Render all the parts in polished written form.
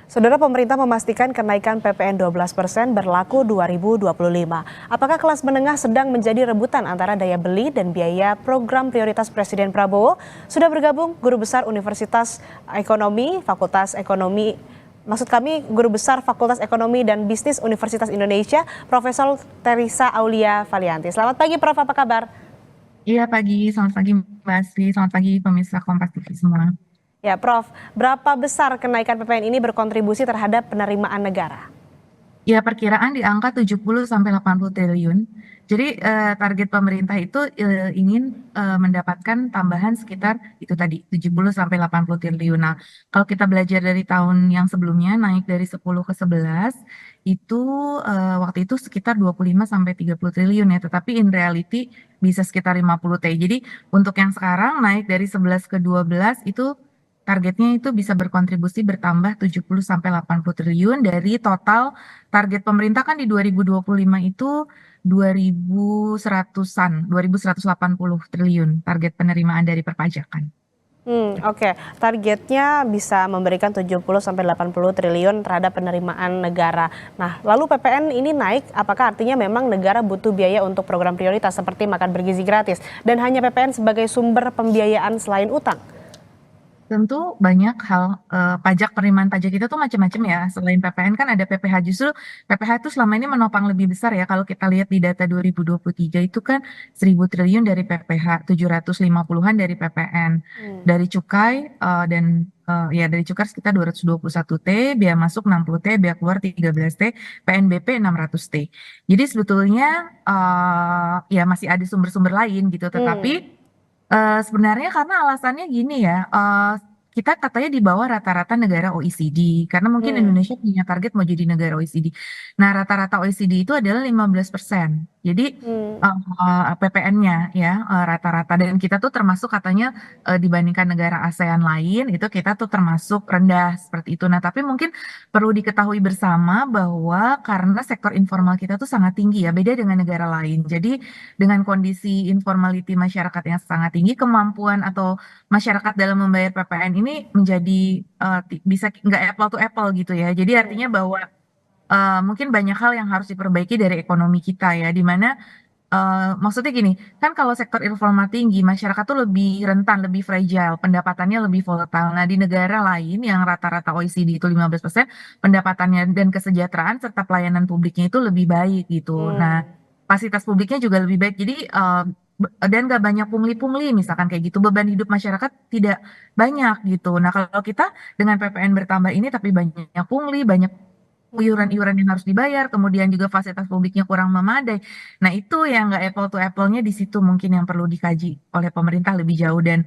Saudara, pemerintah memastikan kenaikan PPN 12% berlaku 2025. Apakah kelas menengah sedang menjadi rebutan antara daya beli dan biaya program prioritas Presiden Prabowo? Sudah bergabung Guru Besar Universitas Ekonomi, Fakultas Ekonomi, Guru Besar Fakultas Ekonomi dan Bisnis Universitas Indonesia, Profesor Teresa Aulia Valianti. Selamat pagi, Prof. Apa kabar? Iya pagi, selamat pagi Mbak Asri, selamat pagi pemirsa Kompas TV semua. Ya, Prof. Berapa besar kenaikan PPN ini berkontribusi terhadap penerimaan negara? Ya perkiraan di angka 70 sampai 80 triliun. Jadi target pemerintah itu ingin mendapatkan tambahan sekitar itu tadi 70 sampai 80 triliun. Nah, kalau kita belajar dari tahun yang sebelumnya naik dari 10 ke 11 itu waktu itu sekitar 25 sampai 30 triliun ya, tetapi in reality bisa sekitar 50 T. Jadi untuk yang sekarang naik dari 11 ke 12 itu targetnya itu bisa berkontribusi bertambah 70 sampai 80 triliun dari total target pemerintah kan di 2025 itu 2100-an, 2180 triliun target penerimaan dari perpajakan. Oke. Targetnya bisa memberikan 70 sampai 80 triliun terhadap penerimaan negara. Nah, lalu PPN ini naik, apakah artinya memang negara butuh biaya untuk program prioritas seperti makan bergizi gratis dan hanya PPN sebagai sumber pembiayaan selain utang? Tentu banyak hal pajak penerimaan pajak kita tuh macam-macam ya. Selain PPN kan ada PPH. Justru PPH itu selama ini menopang lebih besar ya. Kalau kita lihat di data 2023 itu kan 1000 triliun dari PPH, 750-an dari PPN, dari cukai dan ya dari cukai sekitar 221 T, biaya masuk 60 T, biaya keluar 13 T, PNBP 600 T. Jadi sebetulnya ya masih ada sumber-sumber lain gitu. Tetapi sebenarnya karena alasannya gini ya, kita katanya di bawah rata-rata negara OECD, karena mungkin Hmm. Indonesia punya target mau jadi negara OECD. Nah, rata-rata OECD itu adalah 15%. Jadi Hmm. PPN-nya ya rata-rata dan kita tuh termasuk katanya dibandingkan negara ASEAN lain itu kita tuh termasuk rendah seperti itu. Nah, tapi mungkin perlu diketahui bersama bahwa karena sektor informal kita tuh sangat tinggi ya, beda dengan negara lain. Jadi dengan kondisi informality masyarakat yang sangat tinggi, kemampuan atau masyarakat dalam membayar PPN ini menjadi bisa nggak apple to apple gitu ya. Jadi artinya bahwa mungkin banyak hal yang harus diperbaiki dari ekonomi kita ya, di mana maksudnya gini, kan kalau sektor informal tinggi, masyarakat tuh lebih rentan, lebih fragile, pendapatannya lebih volatile. Nah, di negara lain yang rata-rata OECD itu 15%, pendapatannya dan kesejahteraan serta pelayanan publiknya itu lebih baik gitu. Nah, Hmm. fasilitas publiknya juga lebih baik. Jadi, dan nggak banyak pungli-pungli, misalkan kayak gitu. Beban hidup masyarakat tidak banyak gitu. Nah, kalau kita dengan PPN bertambah ini, tapi banyak pungli, banyak iuran-iuran yang harus dibayar, kemudian juga fasilitas publiknya kurang memadai. Nah, itu yang nggak apple to apple-nya di situ mungkin yang perlu dikaji oleh pemerintah lebih jauh. Dan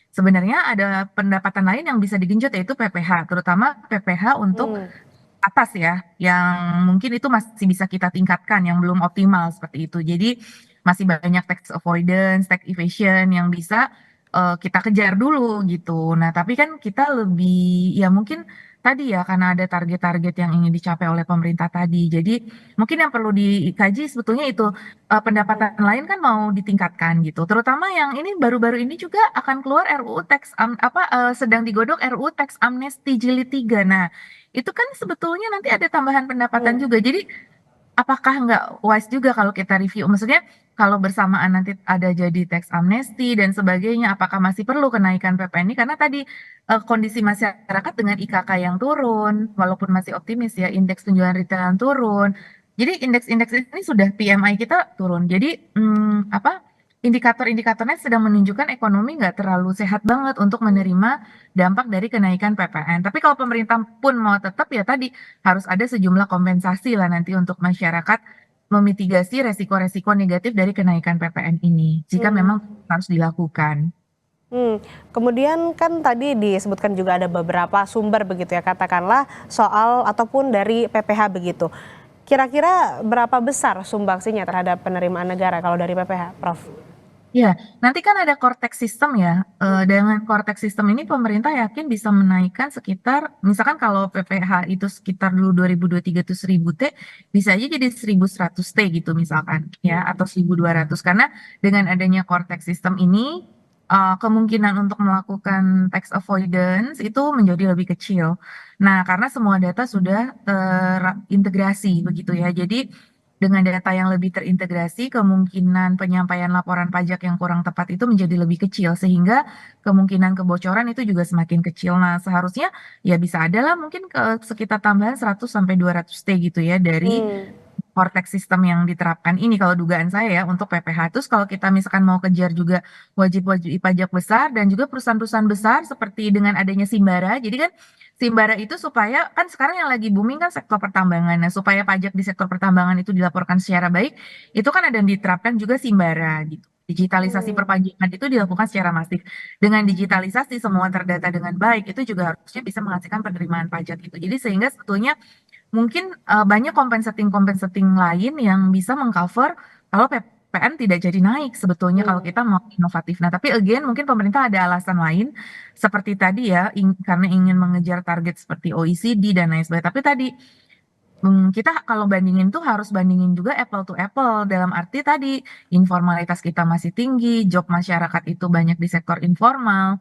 sebenarnya ada pendapatan lain yang bisa digenjot yaitu PPH, terutama PPH untuk Hmm. atas ya, yang mungkin itu masih bisa kita tingkatkan, yang belum optimal seperti itu. Jadi masih banyak tax avoidance, tax evasion yang bisa kita kejar dulu gitu. Nah, tapi kan kita lebih ya mungkin tadi ya karena ada target-target yang ingin dicapai oleh pemerintah tadi. Jadi mungkin yang perlu dikaji sebetulnya itu pendapatan lain kan mau ditingkatkan gitu. Terutama yang ini baru-baru ini juga akan keluar RUU teks sedang digodok RUU teks amnesti jilid 3. Nah, itu kan sebetulnya nanti ada tambahan pendapatan Hmm. juga. Jadi apakah nggak wise juga kalau kita review? Maksudnya kalau bersamaan nanti ada jadi tax amnesty dan sebagainya, apakah masih perlu kenaikan PPN ini? Karena tadi kondisi masyarakat dengan IKK yang turun, walaupun masih optimis ya, indeks penjualan retail yang turun. Jadi indeks-indeks ini sudah PMI kita turun. Jadi apa? Indikator-indikatornya sedang menunjukkan ekonomi nggak terlalu sehat banget untuk menerima dampak dari kenaikan PPN. Tapi kalau pemerintah pun mau tetap ya tadi harus ada sejumlah kompensasi lah nanti untuk masyarakat memitigasi resiko-resiko negatif dari kenaikan PPN ini jika Hmm. memang harus dilakukan. Kemudian kan tadi disebutkan juga ada beberapa sumber begitu ya, katakanlah soal ataupun dari PPH begitu. Kira-kira berapa besar sumbangsinya terhadap penerimaan negara kalau dari PPH, Prof? Ya, nanti kan ada Cortex System ya. Dengan Cortex System ini pemerintah yakin bisa menaikkan sekitar, misalkan kalau PPH itu sekitar dulu 2023 itu 1000 T, bisa aja jadi 1100 T gitu misalkan ya, atau 1200. Karena dengan adanya Cortex System ini kemungkinan untuk melakukan tax avoidance itu menjadi lebih kecil. Nah, karena semua data sudah terintegrasi begitu ya. Jadi dengan data yang lebih terintegrasi, kemungkinan penyampaian laporan pajak yang kurang tepat itu menjadi lebih kecil, sehingga kemungkinan kebocoran itu juga semakin kecil. Nah, seharusnya ya bisa ada lah mungkin ke sekitar tambahan 100 sampai 200 T gitu ya dari Hmm. vortex sistem yang diterapkan ini kalau dugaan saya ya untuk PPh. Terus kalau kita misalkan mau kejar juga wajib-wajib pajak besar dan juga perusahaan-perusahaan besar seperti dengan adanya Simbara. Jadi kan Simbara itu supaya kan sekarang yang lagi booming kan sektor pertambangan. Nah, supaya pajak di sektor pertambangan itu dilaporkan secara baik, itu kan ada yang diterapkan juga Simbara gitu. Digitalisasi Hmm. perpajakan itu dilakukan secara masif. Dengan digitalisasi semua terdata dengan baik, itu juga harusnya bisa menghasilkan penerimaan pajak itu. Jadi sehingga sebetulnya mungkin banyak compensating lain yang bisa mengcover kalau PPN tidak jadi naik sebetulnya kalau Hmm. kita mau inovatif. Nah, tapi again mungkin pemerintah ada alasan lain seperti tadi ya karena ingin mengejar target seperti OECD dan lain sebagainya. Tapi tadi kita kalau bandingin tuh harus bandingin juga apple to apple dalam arti tadi informalitas kita masih tinggi, job masyarakat itu banyak di sektor informal.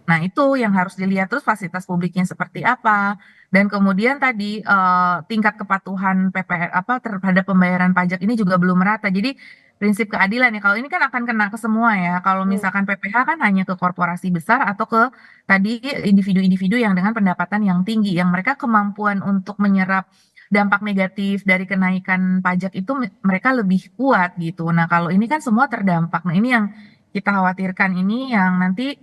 Nah, itu yang harus dilihat terus fasilitas publiknya seperti apa. Dan kemudian tadi tingkat kepatuhan PPR apa terhadap pembayaran pajak ini juga belum merata. Jadi prinsip keadilan ya. Kalau ini kan akan kena ke semua ya. Kalau Hmm. misalkan PPh kan hanya ke korporasi besar atau ke tadi individu-individu yang dengan pendapatan yang tinggi, yang mereka kemampuan untuk menyerap dampak negatif dari kenaikan pajak itu mereka lebih kuat gitu. Nah, kalau ini kan semua terdampak. Nah, ini yang kita khawatirkan ini yang nanti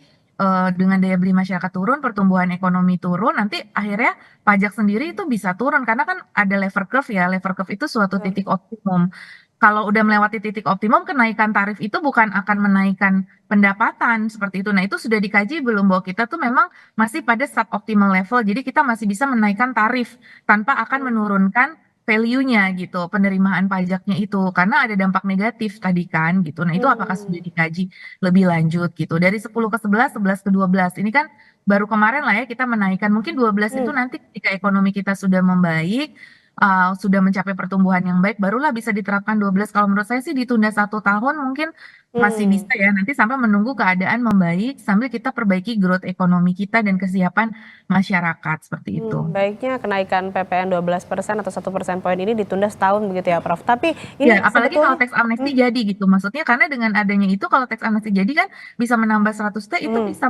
dengan daya beli masyarakat turun, pertumbuhan ekonomi turun, nanti akhirnya pajak sendiri itu bisa turun karena kan ada lever curve ya. Lever curve itu suatu Betul. titik optimum. Kalau udah melewati titik optimum, kenaikan tarif itu bukan akan menaikkan pendapatan seperti itu. Nah, itu sudah dikaji belum bahwa kita tuh memang masih pada suboptimal level. Jadi kita masih bisa menaikkan tarif tanpa akan menurunkan value-nya gitu, penerimaan pajaknya itu karena ada dampak negatif tadi kan gitu. Nah, itu apakah sudah Hmm. dikaji lebih lanjut gitu. Dari 10 ke 11, 11 ke 12. Ini kan baru kemarin lah ya kita menaikkan. Mungkin 12 itu Hmm. nanti ketika ekonomi kita sudah membaik, sudah mencapai pertumbuhan yang baik, barulah bisa diterapkan 12. Kalau menurut saya sih ditunda 1 tahun mungkin masih bisa Hmm. ya. Nanti sampai menunggu keadaan membaik sambil kita perbaiki growth ekonomi kita dan kesiapan masyarakat seperti itu. Baiknya kenaikan PPN 12% atau 1 persen poin ini ditunda setahun begitu ya, Prof. Tapi Ya, ini apalagi kalau sebetulnya, teks amnesti hmm, jadi gitu. Maksudnya karena dengan adanya itu kalau teks amnesti jadi kan bisa menambah 100 T itu hmm, bisa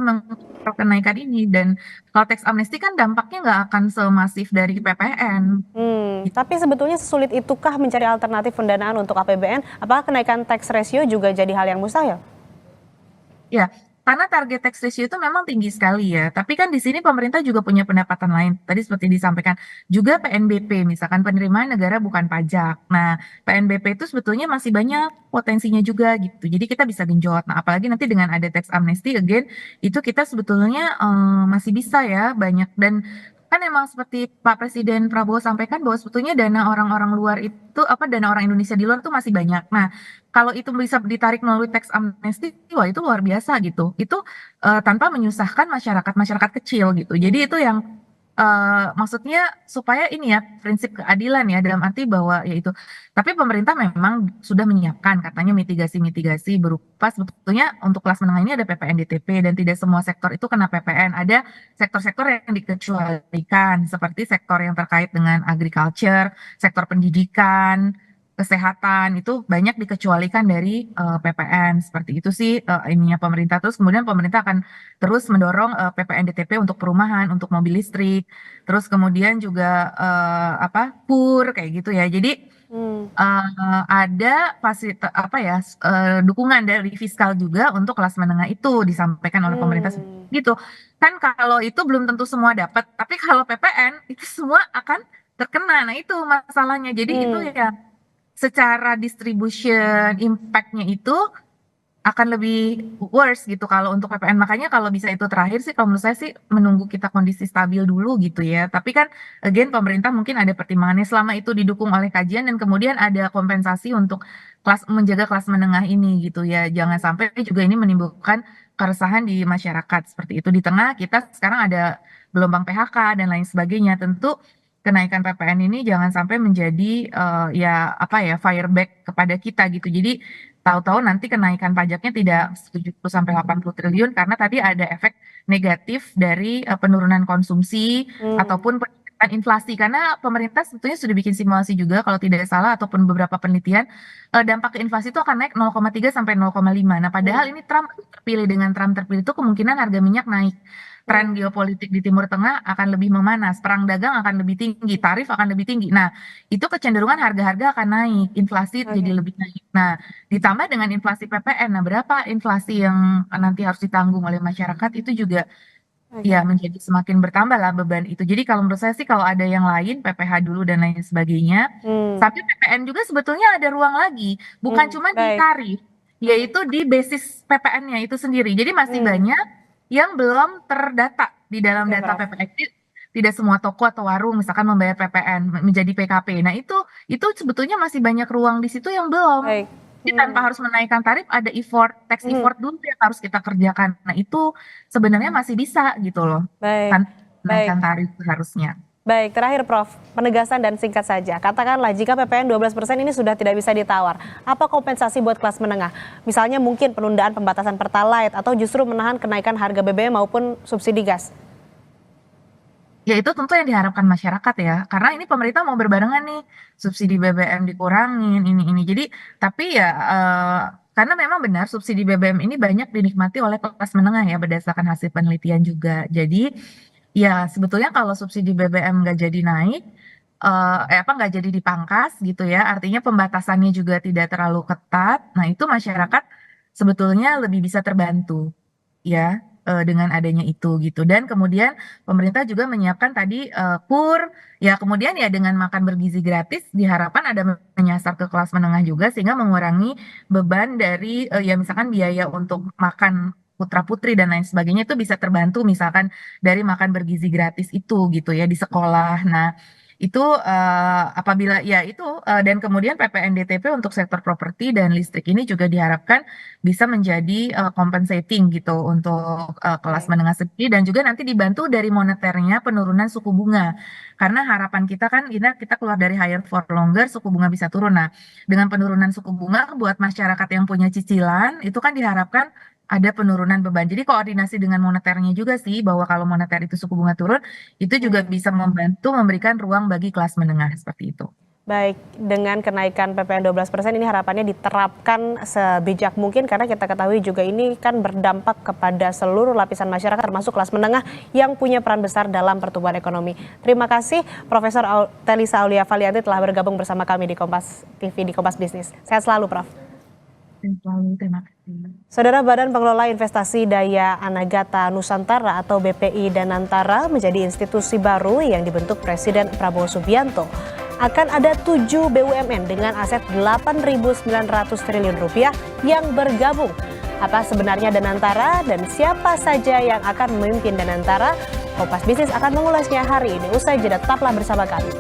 kenaikan ini dan kalau teks amnesti kan dampaknya nggak akan semasif dari PPN. Gitu. tapi sebetulnya sesulit itukah mencari alternatif pendanaan untuk APBN? Apakah kenaikan tax ratio juga jadi hal yang mustahil? Ya, karena target tax ratio itu memang tinggi sekali ya. Tapi kan di sini pemerintah juga punya pendapatan lain. Tadi seperti disampaikan juga PNBP, misalkan penerimaan negara bukan pajak. Nah, PNBP itu sebetulnya masih banyak potensinya juga gitu. Jadi kita bisa genjot. Nah, apalagi nanti dengan ada tax amnesty again, itu kita sebetulnya masih bisa ya banyak dan kan emang seperti Pak Presiden Prabowo sampaikan bahwa sebetulnya dana orang-orang luar itu apa dana orang Indonesia di luar itu masih banyak. Nah, kalau itu bisa ditarik melalui tax amnesty, wah itu luar biasa gitu. Itu tanpa menyusahkan masyarakat-masyarakat kecil gitu. Jadi itu yang maksudnya supaya ini ya prinsip keadilan ya dalam arti bahwa yaitu. Tapi pemerintah memang sudah menyiapkan katanya mitigasi-mitigasi berupa sebetulnya untuk kelas menengah ini ada PPN DTP dan tidak semua sektor itu kena PPN. Ada sektor-sektor yang dikecualikan seperti sektor yang terkait dengan agriculture, sektor pendidikan kesehatan itu banyak dikecualikan dari PPN seperti itu sih ininya pemerintah terus kemudian pemerintah akan terus mendorong PPN DTP untuk perumahan untuk mobil listrik terus kemudian juga apa kur kayak gitu ya jadi Hmm. ada fasilitas apa ya dukungan dari fiskal juga untuk kelas menengah itu disampaikan oleh pemerintah Hmm. gitu kan kalau itu belum tentu semua dapat tapi kalau PPN itu semua akan terkena nah itu masalahnya jadi itu Hmm. ya secara distribution impact-nya itu akan lebih worse gitu kalau untuk PPN. Makanya kalau bisa itu terakhir sih kalau menurut saya sih menunggu kita kondisi stabil dulu gitu ya. Tapi kan again pemerintah mungkin ada pertimbangannya selama itu didukung oleh kajian dan kemudian ada kompensasi untuk menjaga kelas menengah ini gitu ya. Jangan sampai juga ini menimbulkan keresahan di masyarakat seperti itu. Di tengah kita sekarang ada gelombang PHK dan lain sebagainya. Tentu kenaikan PPN ini jangan sampai menjadi ya apa ya fireback kepada kita gitu. Jadi tahu-tahu nanti kenaikan pajaknya tidak 70 sampai 80 triliun karena tadi ada efek negatif dari penurunan konsumsi Hmm, ataupun peningkatan inflasi. Karena pemerintah sebetulnya sudah bikin simulasi juga kalau tidak salah ataupun beberapa penelitian dampak ke inflasi itu akan naik 0,3 sampai 0,5. Nah, padahal hmm, ini Trump terpilih, dengan Trump terpilih itu kemungkinan harga minyak naik. hmm, Tren geopolitik di Timur Tengah akan lebih memanas, perang dagang akan lebih tinggi, tarif akan lebih tinggi. Nah, itu kecenderungan harga-harga akan naik, inflasi jadi oke, lebih naik. Nah, ditambah dengan inflasi PPN. Nah, berapa inflasi yang nanti harus ditanggung oleh masyarakat itu juga oke. ya menjadi semakin bertambah lah beban itu. Jadi kalau menurut saya sih kalau ada yang lain, PPh dulu dan lain sebagainya, Hmm, tapi PPN juga sebetulnya ada ruang lagi, bukan hmm, cuma di baik. tarif, Hmm, yaitu di basis PPN-nya itu sendiri. Jadi masih hmm, banyak yang belum terdata di dalam oke, data Prof. PPN. Jadi, tidak semua toko atau warung misalkan membayar PPN menjadi PKP. Nah, itu sebetulnya masih banyak ruang di situ yang belum. Baik. Jadi tanpa Hmm, harus menaikkan tarif, ada effort, tax hmm, effort dulu yang harus kita kerjakan. Nah, itu sebenarnya masih bisa gitu loh, baik. tanpa Baik. menaikkan tarif seharusnya. Baik, terakhir Prof, penegasan dan singkat saja. Katakanlah jika PPN 12% ini sudah tidak bisa ditawar, apa kompensasi buat kelas menengah? Misalnya mungkin penundaan pembatasan Pertalite atau justru menahan kenaikan harga BBM maupun subsidi gas. Ya itu tentu yang diharapkan masyarakat ya, karena ini pemerintah mau berbarengan nih, subsidi BBM dikurangin, ini. Jadi, tapi ya karena memang benar subsidi BBM ini banyak dinikmati oleh kelas menengah ya berdasarkan hasil penelitian juga. Jadi ya sebetulnya kalau subsidi BBM nggak jadi naik, nggak jadi dipangkas gitu ya, artinya pembatasannya juga tidak terlalu ketat. Nah itu masyarakat sebetulnya lebih bisa terbantu ya dengan adanya itu gitu. Dan kemudian pemerintah juga menyiapkan tadi kur, ya kemudian ya dengan makan bergizi gratis diharapkan ada menyasar ke kelas menengah juga sehingga mengurangi beban dari ya misalkan biaya untuk makan putra-putri dan lain sebagainya itu bisa terbantu misalkan dari makan bergizi gratis itu gitu ya di sekolah. Nah, itu apabila ya itu dan kemudian PPNDTP untuk sektor properti dan listrik ini juga diharapkan bisa menjadi compensating gitu untuk kelas Baik. menengah sendiri dan juga nanti dibantu dari moneternya penurunan suku bunga. Karena harapan kita kan kita keluar dari higher for longer, suku bunga bisa turun. Nah, dengan penurunan suku bunga buat masyarakat yang punya cicilan itu kan diharapkan ada penurunan beban. Jadi koordinasi dengan moneternya juga sih bahwa kalau moneter itu suku bunga turun itu juga Hmm. bisa membantu memberikan ruang bagi kelas menengah seperti itu. Baik, dengan kenaikan PPN 12% ini harapannya diterapkan sebijak mungkin karena kita ketahui juga ini kan berdampak kepada seluruh lapisan masyarakat termasuk kelas menengah yang punya peran besar dalam pertumbuhan ekonomi. Terima kasih Profesor Telisa Aulia Valianti telah bergabung bersama kami di Kompas TV di Kompas Bisnis. Sehat selalu Prof. Dan selalu terima kasih. Saudara Badan Pengelola Investasi Daya Anagata Nusantara atau BPI Danantara menjadi institusi baru yang dibentuk Presiden Prabowo Subianto. Akan ada 7 BUMN dengan aset 8.900 triliun rupiah yang bergabung. Apa sebenarnya Danantara dan siapa saja yang akan memimpin Danantara? Kompas Bisnis akan mengulasnya hari ini. Usai jeda, tetaplah bersama kami.